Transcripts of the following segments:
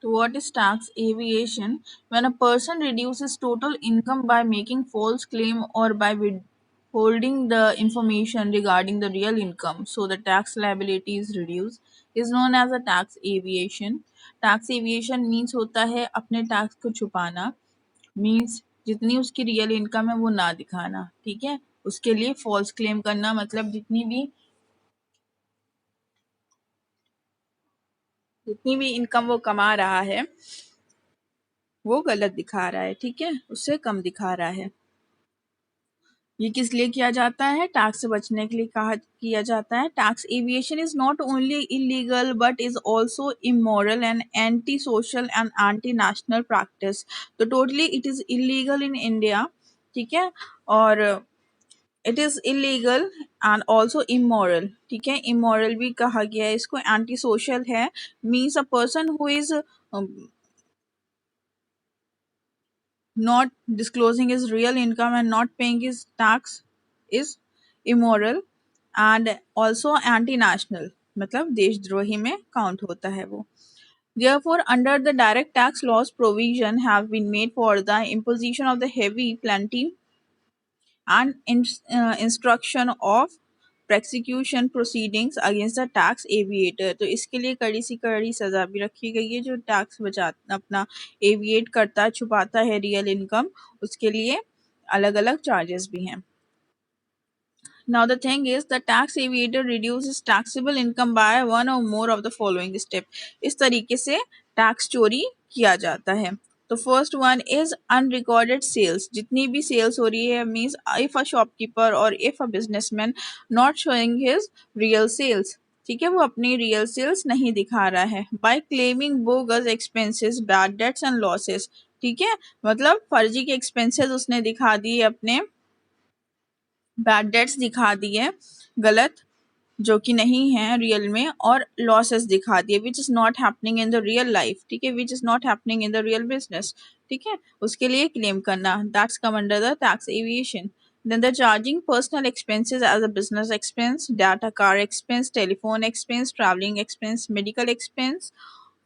So what is tax evasion? When a person reduces total income by making false claim or by withholding the information regarding the real income, so the tax liability is reduced, is known as a tax evasion. Tax evasion means होता है अपने tax को छुपाना, means जितनी उसकी real income है वो ना दिखाना, ठीक है। उसके लिए फॉल्स क्लेम करना, मतलब जितनी भी इनकम वो कमा रहा है वो गलत दिखा रहा है, ठीक है, उससे कम दिखा रहा है। ये किस लिए किया जाता है? टैक्स से बचने के लिए कहा किया जाता है। Tax evasion is not only illegal but is also immoral and anti social and anti national practice. तो totally it is illegal in India, ठीक है, और it is illegal and also immoral, ठीक है। इमोरल भी कहा गया है इसको, एंटी सोशल है, means a person who is not disclosing his real income and not paying his tax is immoral and also anti-national, मतलब देशद्रोही में काउंट होता है वो। Therefore, under the direct tax laws, provision have been made for the imposition of the heavy penalty and instruction of prosecution proceedings against the tax aviator। तो इसके लिए कड़ी सी कड़ी सजा भी रखी गई है, जो टैक्स बचा अपना एविएट करता है, छुपाता है रियल इनकम, उसके लिए अलग अलग चार्जेस भी हैं। Now the thing is, the tax aviator reduces taxable income by one or more of the following step। इस तरीके से टैक्स चोरी किया जाता है। तो first one is unrecorded sales. जितनी भी सेल्स हो रही है, मीन्स इफ अ शॉपकीपर और if a businessman not showing his real sales, ठीक है, वो अपनी रियल सेल्स नहीं दिखा रहा है। By claiming bogus expenses, bad debts and losses, ठीक है, मतलब फर्जी के एक्सपेंसेस उसने दिखा दिए, अपने बैड डेट्स दिखा दिए गलत, जो कि नहीं है रियल में, और लॉसेस दिखा दिए which is not happening in the real life, ठीक है, which is not happening in the real business, ठीक है, उसके लिए क्लेम करना, that's come under the tax aviation. Then the charging personal expenses as a business expense, data car expense, telephone expense, traveling expense, medical expense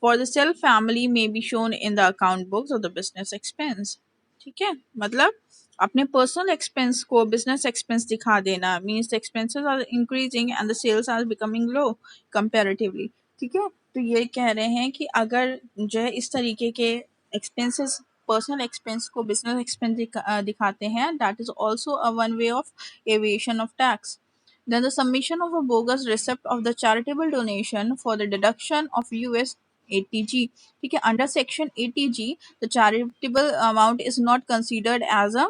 for the self family may be shown in the account books of the business expense, ठीक है, मतलब अपने personal expense को business expense दिखा देना, means expenses are increasing and the sales are becoming low comparatively, ठीक है। तो ये कह रहे हैं कि अगर जो है इस तरीके के एक्सपेंसेस, पर्सनल एक्सपेंस को बिजनेस एक्सपेंस दिखाते हैं, that is also a one way of aviation of tax. Then the submission of a bogus receipt of the charitable donation for the deduction of US ATG, ठीक है, under section ATG the charitable amount is not considered as a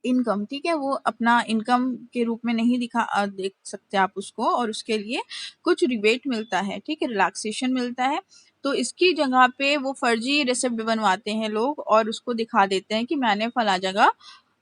income, ठीक है, वो अपना income के रूप में नहीं देख सकते आप उसको, और उसके लिए कुछ रिबेट मिलता है, ठीक है, रिलैक्सेशन मिलता है। तो इसकी जगह पे वो फर्जी रिसिप्ट बनवाते हैं लोग और उसको दिखा देते हैं कि मैंने फला जगह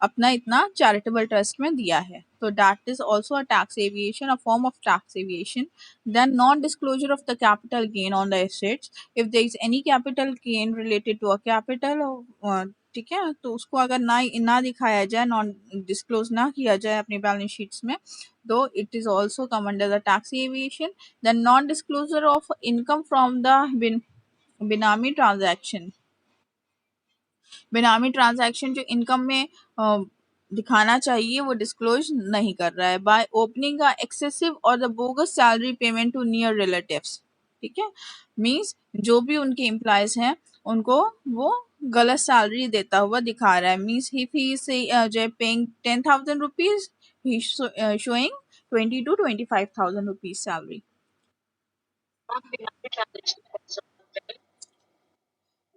अपना इतना चैरिटेबल ट्रस्ट में दिया है। तो that is also a tax evasion, a form of tax evasion. Then non disclosure of the capital gain on the assets, if there is any capital gain related to a capital, ठीक है, तो उसको अगर ना दिखाया जाए, non disclose ना किया जाए अपनी बैलेंस शीट्स में, तो it is also come under the tax evasion. Then non disclosure of income from the benami transaction, benami transaction जो इनकम में दिखाना चाहिए वो डिस्क्लोज नहीं कर रहा है। बाय ओपनिंग अ एक्सेसिव और the bogus salary payment to near relatives, ठीक है, मींस जो भी उनके एम्प्लॉयज हैं उनको वो गलत सैलरी देता हुआ दिखा रहा है, मींस इफ ही से जो paying 10,000 rupees, he showing 20 to 25,000 rupees salary.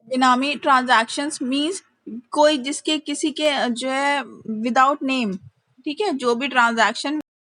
Benami transactions means कोई जिसके किसी के जो है विदाउट नेम, ठीक है, जो भी ट्रांजैक्शन